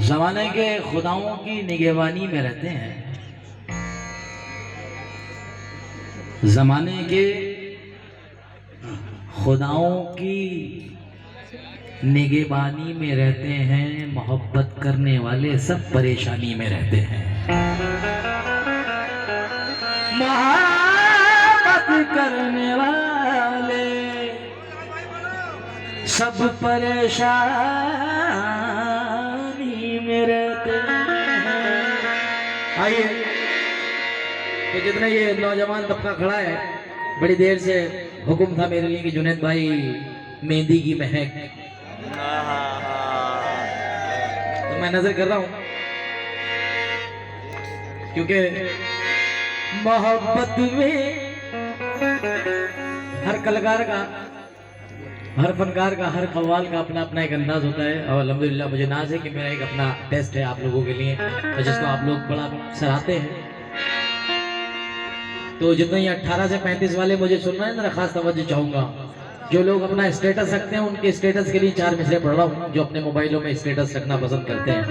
जमाने के खुदाओं की निगहबानी में रहते हैं, जमाने के खुदाओं की निगहबानी में रहते हैं। मोहब्बत करने वाले सब परेशानी में रहते हैं। मोहब्बत करने वाले सब परेशानी में रहते हैं। आइए, तो जितने ये नौजवान तबका खड़ा है, बड़ी देर से हुक्म था मेरे लिए कि जुनैद भाई मेहंदी की महक, तो मैं नजर कर रहा हूं, क्योंकि मोहब्बत में हर कलाकार का, हर फनकार का, हर कव्वाल का अपना अपना एक अंदाज होता है। और अल्हम्दुलिल्लाह मुझे नाज है कि मेरा एक अपना टेस्ट है आप लोगों के लिए, और जिसको आप लोग बड़ा सराहते हैं। तो जितने ये 18 से 35 वाले मुझे सुन रहे हैं, जरा खास तवज्जो चाहूंगा। जो लोग अपना स्टेटस रखते हैं, उनके स्टेटस के लिए 4 मिसरे पढ़ रहा हूँ, जो अपने मोबाइलों में स्टेटस रखना पसंद करते हैं।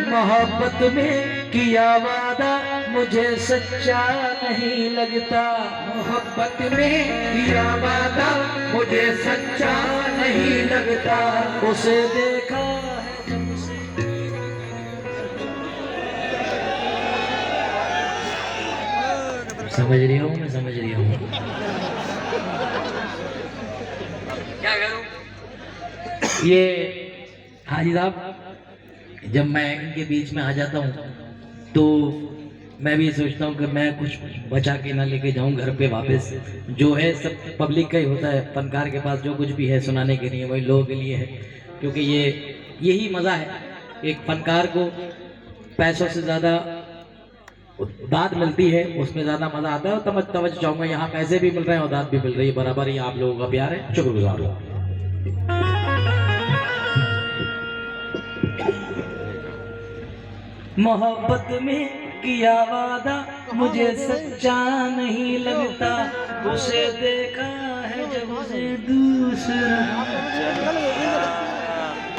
मोहब्बत में किया वादा मुझे सच्चा नहीं लगता, मोहब्बत में किया वादा मुझे सच्चा नहीं लगता, उसे देखा है जब से। समझ रही हूँ, मैं समझ रही हूँ, क्या करूं। ये हाजी साहब, जब मैं इनके बीच में आ जाता हूँ तो मैं भी सोचता हूँ कि मैं कुछ बचा के ना लेके जाऊँ घर पे वापस। जो है सब पब्लिक का ही होता है, फनकार के पास जो कुछ भी है सुनाने के लिए वही लोगों के लिए है, क्योंकि यही मज़ा है। एक फनकार को पैसों से ज़्यादा दाद मिलती है, उसमें ज़्यादा मज़ा आता है। और तवज्जो चाहूँगा, यहाँ पैसे भी मिल रहे हैं और दाद भी मिल रही है, बराबर ही आप लोगों का प्यार है, शुक्रगुजार हूँ। मोहब्बत में किया वादा मुझे सच्चा नहीं लगता, उसे देखा है जब से दूसरा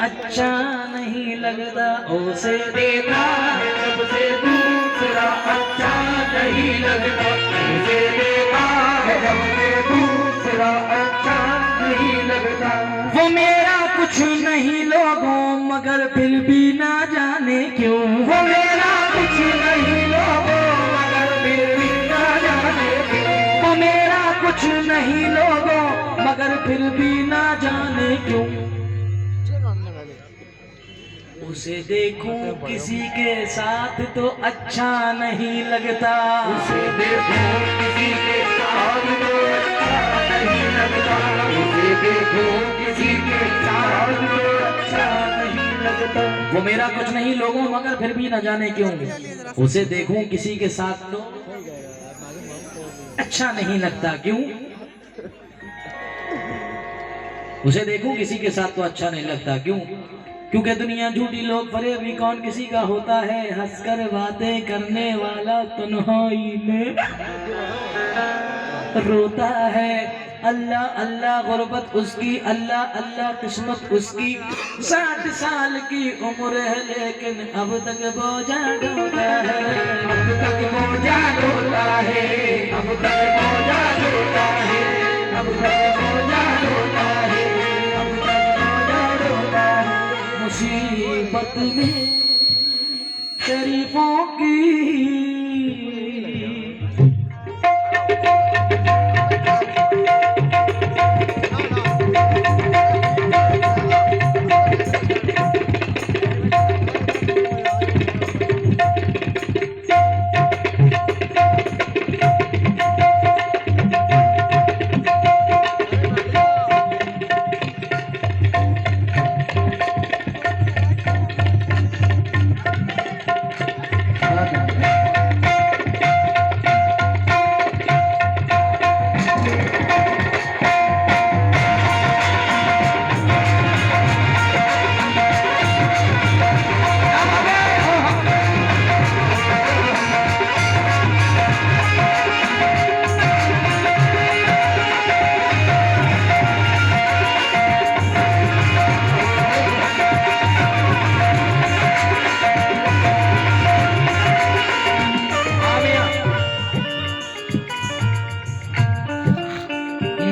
अच्छा नहीं लगता, उसे देखा है जब से दूसरा अच्छा नहीं लगता, उसे देखा है जब से दूसरा अच्छा नहीं लगता। वो मेरा कुछ नहीं लोगों मगर फिर भी ना जाने क्यों, वो मेरा कुछ नहीं लोगों मगर फिर भी ना जाने क्यों, वो मेरा कुछ नहीं लोगों मगर फिर भी ना जाने क्यों। उसे देखूं किसी के साथ तो अच्छा नहीं लगता, उसे देखूं किसी के साथ तो अच्छा नहीं लगता, उसे देखूं किसी के साथ तो अच्छा नहीं लगता। वो मेरा कुछ नहीं लोगों मगर फिर भी न जाने क्यों, उसे देखूं किसी के साथ तो अच्छा नहीं लगता क्यों, उसे देखूं किसी के साथ तो अच्छा नहीं लगता क्यों। क्योंकि दुनिया झूठी लोग फरेबी कौन किसी का होता है, हंसकर बातें करने वाला तन्हाई में रोता है। अल्लाह अल्लाह गुर्बत उसकी, अल्लाह अल्लाह किस्मत उसकी। 60 साल की उम्र है लेकिन अब तक बोझा ढोता है, अब तक बोझा ढोता है, अब तक बोझा ढोता है, अब तक बोझा ढोता है, अब तक बोझा ढोता है। मुसीबत में शरीफों की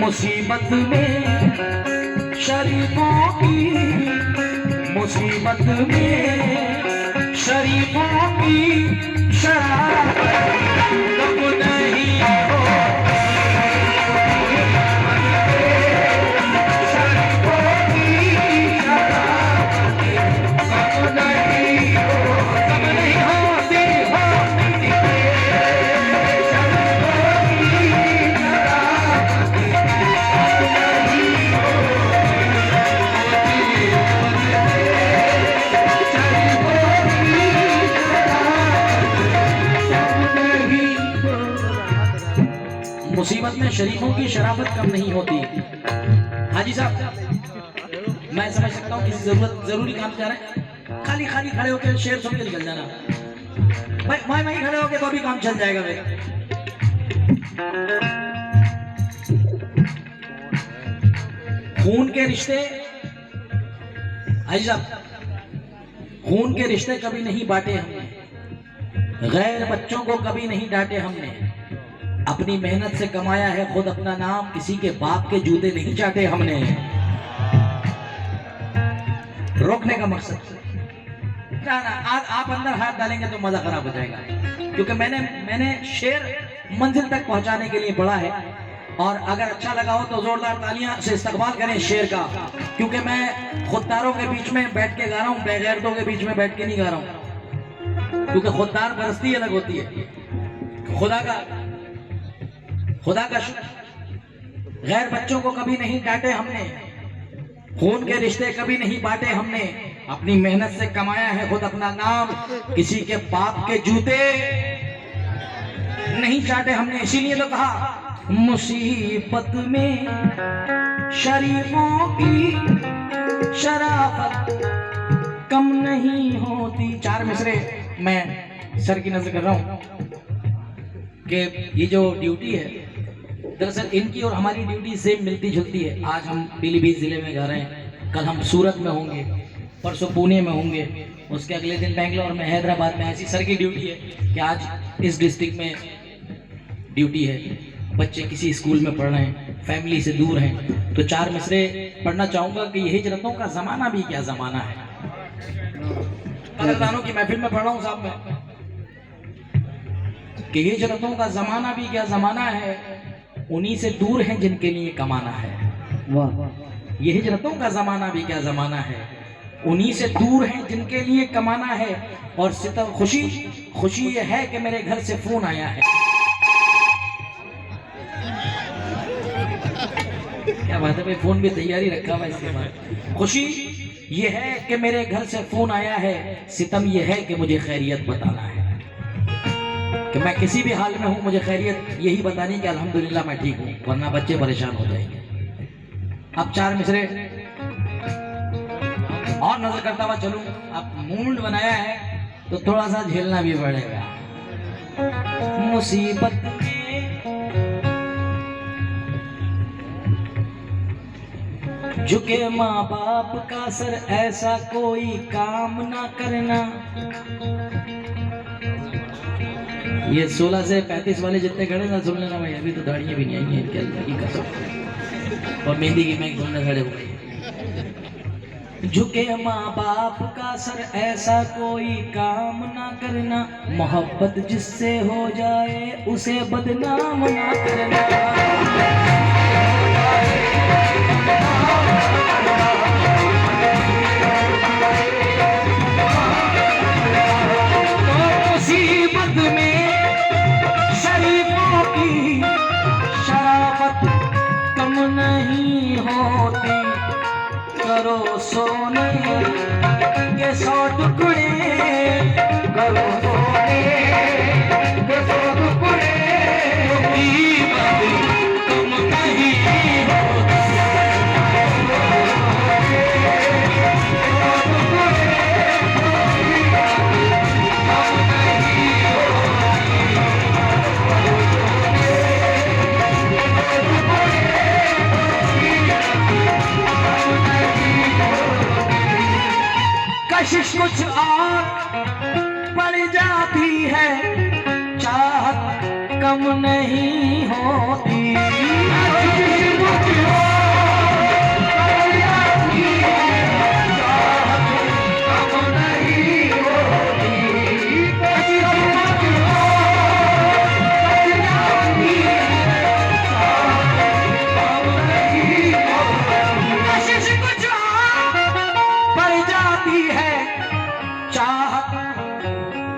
मुसीबत में शरीफों की, मुसीबत में शरीफों की शरारत कब नहीं हो। मुसीबत में शरीफों की शराफत कम नहीं होती। हाजी साहब, मैं समझ सकता हूँ किसी जरूरी काम जा रहे हैं, खाली खाली खड़े होकर शेर सुन के निकल जाना। भाई मैं खड़े होकर तो अभी काम चल जाएगा मेरा। खून के रिश्ते, हाजी साहब, खून के रिश्ते कभी नहीं बांटे हमने, गैर बच्चों को कभी नहीं डांटे हमने, अपनी मेहनत से कमाया है खुद अपना नाम, किसी के बाप के जूते नहीं चाटे हमने। रोकने का मकसद ना आप अंदर हाथ डालेंगे तो मजा खराब हो जाएगा, क्योंकि मैंने शेर मंजिल तक पहुंचाने के लिए पढ़ा है। और अगर अच्छा लगा हो तो जोरदार तालियां से इस्तकबाल करें शेर का, क्योंकि मैं खुददारों के बीच में बैठ के गा रहा हूं, बेगैरतों के बीच में बैठ के नहीं गा रहा हूं, क्योंकि खुददार परस्ती अलग होती है। खुदा का शुक्र, गैर बच्चों को कभी नहीं डांटे हमने, खून के रिश्ते कभी नहीं बांटे हमने, अपनी मेहनत से कमाया है खुद अपना नाम, किसी के बाप के जूते नहीं चाटे हमने। इसीलिए तो कहा मुसीबत में शरीफों की शराफत कम नहीं होती। चार मिसरे मैं सर की नजर कर रहा हूं कि ये जो ड्यूटी है, दरअसल इनकी और हमारी ड्यूटी सेम मिलती जुलती है। आज हम पीलीभीत जिले में जा रहे हैं, कल हम सूरत में होंगे, परसों पुणे में होंगे, उसके अगले दिन बेंगलोर में, हैदराबाद में। ऐसी सर की ड्यूटी है कि आज इस डिस्ट्रिक्ट में ड्यूटी है, बच्चे किसी स्कूल में पढ़ रहे हैं, फैमिली से दूर हैं। तो चार मिसरे पढ़ना चाहूँगा कि ये हिजरतों का ज़माना भी क्या ज़माना है। कदरदानों की महफिल में पढ़ रहा हूँ साहब मैं कि हिजरतों का ज़माना भी क्या ज़माना है, उन्हीं से दूर हैं जिनके लिए कमाना है। वाह, ये हिजरतों का ज़माना भी क्या ज़माना है, उन्हीं से दूर हैं जिनके लिए कमाना है। और सितम खुशी ये है कि मेरे घर से फोन आया है। क्या बात है भाई, फोन भी तैयारी रखा हुआ इसके बाद। खुशी ये है कि मेरे घर से फोन आया है, सितम ये है कि मुझे खैरियत बताना है, कि मैं किसी भी हाल में हूं, मुझे खैरियत यही बतानी कि अल्हम्दुलिल्लाह मैं ठीक हूं, वरना बच्चे परेशान हो जाएंगे। अब चार मिसरे और नजर करता हुआ चलूं। अब मूड बनाया है तो थोड़ा सा झेलना भी पड़ेगा। मुसीबत में झुके माँ बाप का सर, ऐसा कोई काम ना करना। ये 16 से 35 वाले जितने खड़े ना सुन लेना भाई, अभी तो दाढ़ियां भी नहीं आई हैं, क्या लगी कसम, और मेहंदी की महक सुनने खड़े हुए। झुके माँ बाप का सर, ऐसा कोई काम ना करना, मोहब्बत जिससे हो जाए उसे बदनाम ना करना। मुसीबत में शरीफों की शराफत कम नहीं होती, करो सोने के 100 टुकड़े, करो सोने के 100 टुकड़े, मुसीबत कम नहीं होती। कशिश कुछ और पड़ जाती है, चाहत कम नहीं होती।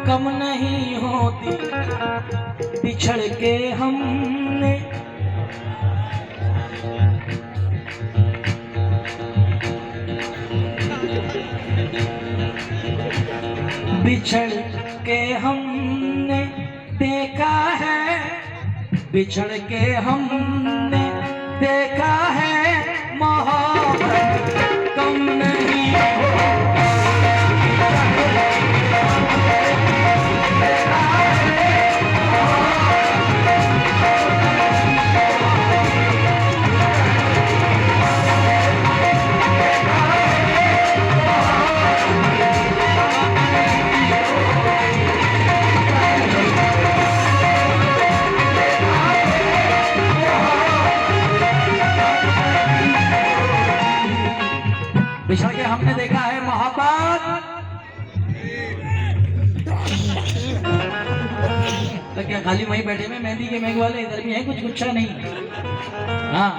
कम नहीं होती, बिछड़ के हमने बिछड़ के हमने देखा है, बिछड़ के हमने देखा है, मोहब्बत कम नहीं होती। बिछड़ के हमने देखा है मोहब्बत, तो क्या खाली वहीं बैठे में मेहंदी के मेघ वाले इधर भी है कुछ गुच्छा नहीं? हाँ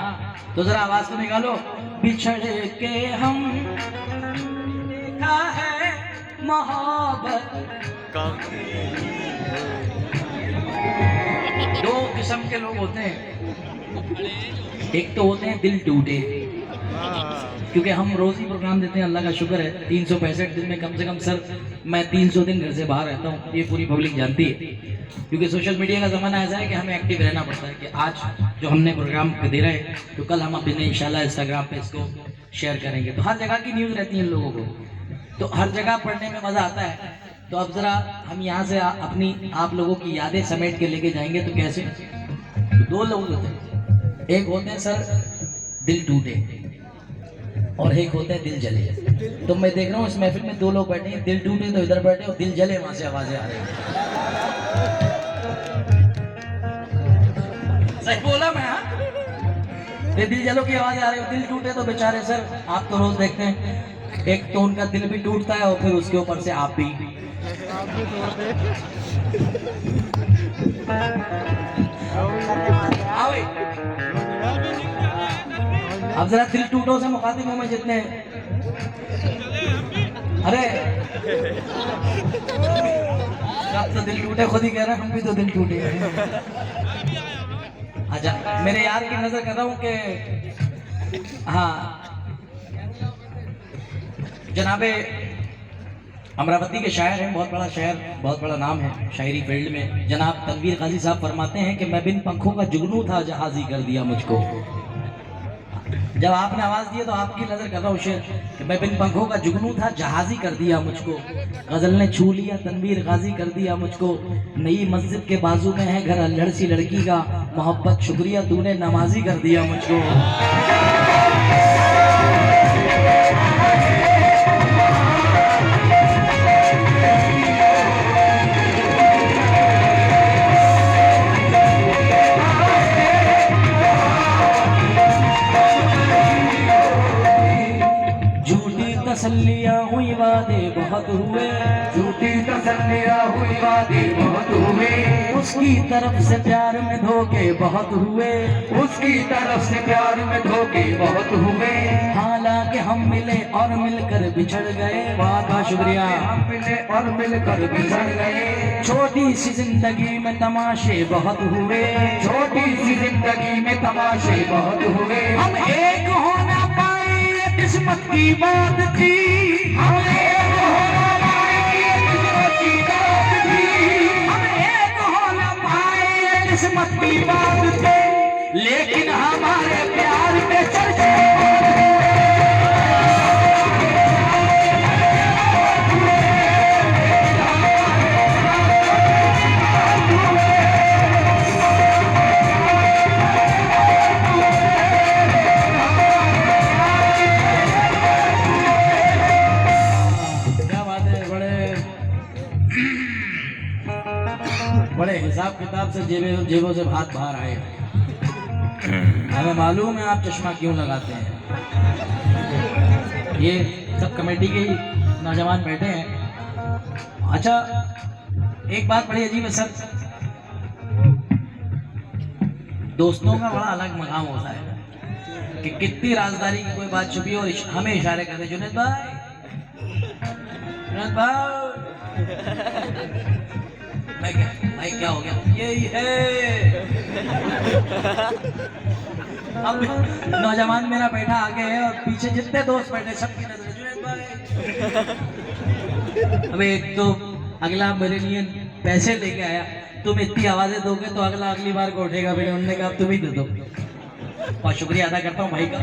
तो जरा आवाज तो निकालो। बिछड़ के हम देखा है मोहब्बत। दो किस्म के लोग होते हैं, एक तो होते हैं दिल टूटे, क्योंकि हम रोज ही प्रोग्राम देते हैं, अल्लाह का शुक्र है 365 दिन में कम से कम सर मैं 300 दिन घर से बाहर रहता हूँ, ये पूरी पब्लिक जानती है। क्योंकि सोशल मीडिया का ज़माना ऐसा है कि हमें एक्टिव रहना पड़ता है कि आज जो हमने प्रोग्राम दे रहे हैं तो कल हम अपने इंशाल्लाह इंस्टाग्राम पे इसको शेयर करेंगे। तो हर जगह की न्यूज़ रहती है इन लोगों को, तो हर जगह पढ़ने में मज़ा आता है। तो अब ज़रा हम यहाँ से अपनी आप लोगों की यादें समेट के लेके जाएंगे। तो कैसे? तो दो लोग होते हैं, एक होते हैं सर दिल टूटे और एक होता है दिल जले। तो मैं देख रहा हूँ इस महफिल में दो लोग बैठे हैं, दिल टूटे तो इधर बैठे और दिल जले वहां से आवाजें आ रही हैं। सही बोला मैं? हाँ, दिल जलो की आवाज आ रही है, दिल टूटे तो बेचारे सर आप तो रोज देखते हैं, एक तो उनका दिल भी टूटता है और फिर उसके ऊपर से आप भी। अब जरा दिल टूटो से मुखातिब हूं मैं जितने, अरे आप तो दिल टूटे खुद ही कह रहे हैं, हम भी तो दिल टूटे। अच्छा मेरे यार की नजर कर रहा हूं कि हाँ जनाबे अमरावती के शायर हैं, बहुत बड़ा शायर, बहुत बड़ा नाम है शायरी फील्ड में। जनाब तनवीर गाजी साहब फरमाते हैं कि मैं बिन पंखों का जुगनू था, जहाजी कर दिया मुझको। जब आपने आवाज दी तो आपकी नजर कर रहा हूँ शेर कि मैं बिन पंखों का जुगनू था, जहाजी कर दिया मुझको। गजल ने छू लिया तनवीर गाजी कर दिया मुझको। नई मस्जिद के बाजू में है घर अल्हड़ सी लड़की का, मोहब्बत शुक्रिया तूने नमाजी कर दिया मुझको। तसल्लियाँ हुई वादे बहुत हुए, झूठी तसल्लियाँ हुई वादे बहुत हुए। उसकी तरफ से प्यार में धोखे बहुत हुए, उसकी तरफ से प्यार में धोखे बहुत हुए। हालांकि हम मिले और मिलकर बिछड़ गए। वादा शुक्रिया। हम मिले और मिलकर बिछड़ गए। छोटी सी जिंदगी में तमाशे बहुत हुए, छोटी सी जिंदगी में तमाशे बहुत हुए। हम एक हो ना पाए किस्मत की बात थी, हम एक हो ना पाए किस्मत की बात थी। हम एक हो ना पाए किस्मत की बात थी, लेकिन हमारे प्यार पे चर्चे बड़े हिसाब किताब से जेबों से हाथ बाहर आए। हमें मालूम है आप चश्मा क्यों लगाते हैं। ये सब कमेटी के ही नौजवान बैठे हैं। अच्छा एक बात बड़ी अजीब है सर, दोस्तों का बड़ा अलग मकाम होता है कि कितनी राजदारी की कोई बात छुपी और हमें इशारे करते जुनैद भाई मैं क्या भाई क्या हो गया? यही है। अब नौजवान मेरा बैठा आगे है और पीछे जितने दोस्त बैठे सबकी नजर जुनैद भाई। अब एक तो अगला मेरे लिए पैसे लेके आया, तुम इतनी आवाजें दोगे तो अगला अगली बार को उठेगा। फिर उन्होंने कहा तुम ही दे दो। और शुक्रिया अदा करता हूँ भाई का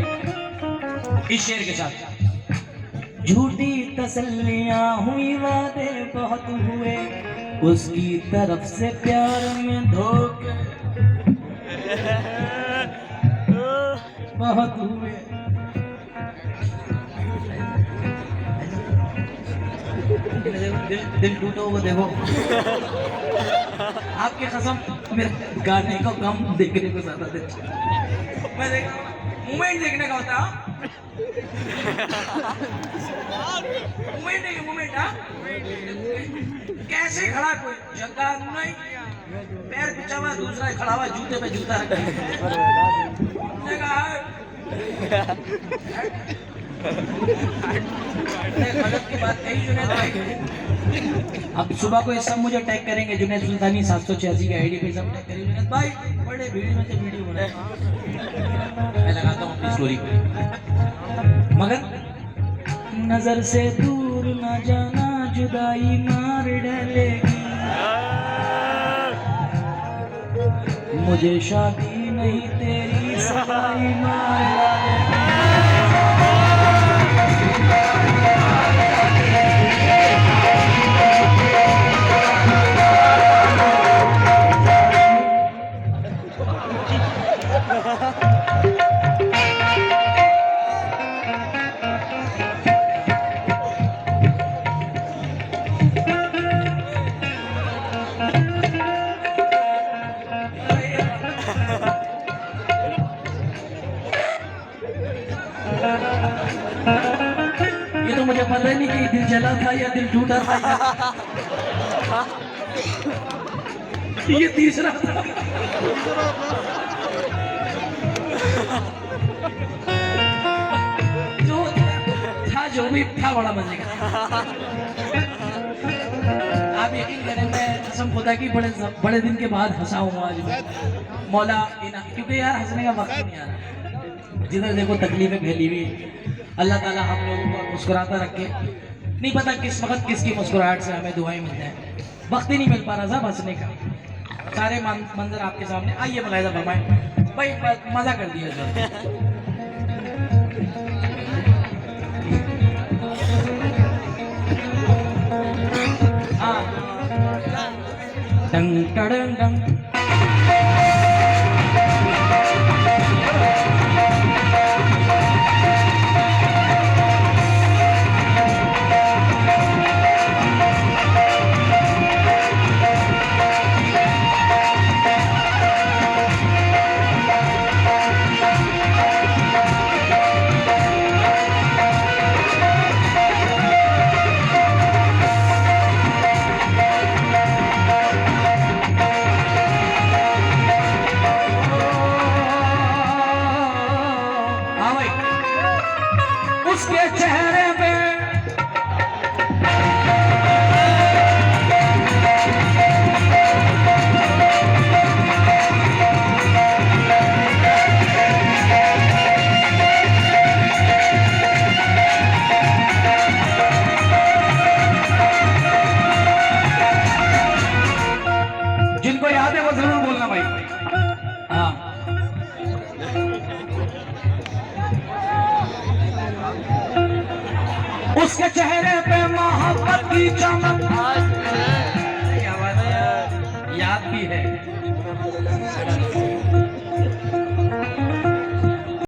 इस शेर के साथ। झूठी तसल्लियां हुई, वादे बहुत हुए, उसकी तरफ से प्यार में धोखे बहुत हुए। दिल टूटो वो देखो। आपके कसम मेरे गाने को कम देखने को ज्यादा देता। मैं देख मूवमेंट देखने का होता। मूवमेंट हाँ कैसे खड़ा, कोई जगह नहीं, पैर पिछा हुआ, दूसरा खड़ा हुआ, जूते पे जूता रखा। गलत की बात कही जुनैद भाई। अब सुबह को ये सब मुझे टैग करेंगे, जुनैद सुल्तानी 786 की आईडी पे सब टैग करेंगे जुनैद भाई, बड़े भीड़ में से वीडियो बना। मैं लगाता हूँ अपनी स्टोरी को। मगर नजर से दूर न जाना, जुदाई मार डालेगी। मुझे शादी नहीं तेरी सगाई मार डालेगी। ये तो मुझे पता ही नहीं कि दिल जला था या दिल टूटा था। ये तीसरा था। जो था जो भी था बड़ा मजे का। आप यकीन करें मैं कसम खुदा की बड़े दिन के बाद हंसा हूँ आज मैं। मौला क्योंकि यार हंसने का वक्त नहीं आ रहा। जिधर देखो तकलीफें फैली हुई। अल्लाह ताला हम लोगों को मुस्कुराता रखे। नहीं पता किस वक्त किसकी मुस्कुराहट से हमें दुआएं मिल जाए। वक्त ही नहीं मिल पा रहा था हंसने का। सारे मंजर आपके सामने। आइए मुलाहिजा फरमाएं भाई, मजा कर दिया सर। हाँ डंग टड़ंग डंग। उसके चेहरे पे जिनको याद है वो जरूर बोलना भाई। हाँ उसके चेहरे पे मोहब्बत की चमक। क्या बात है, याद भी है।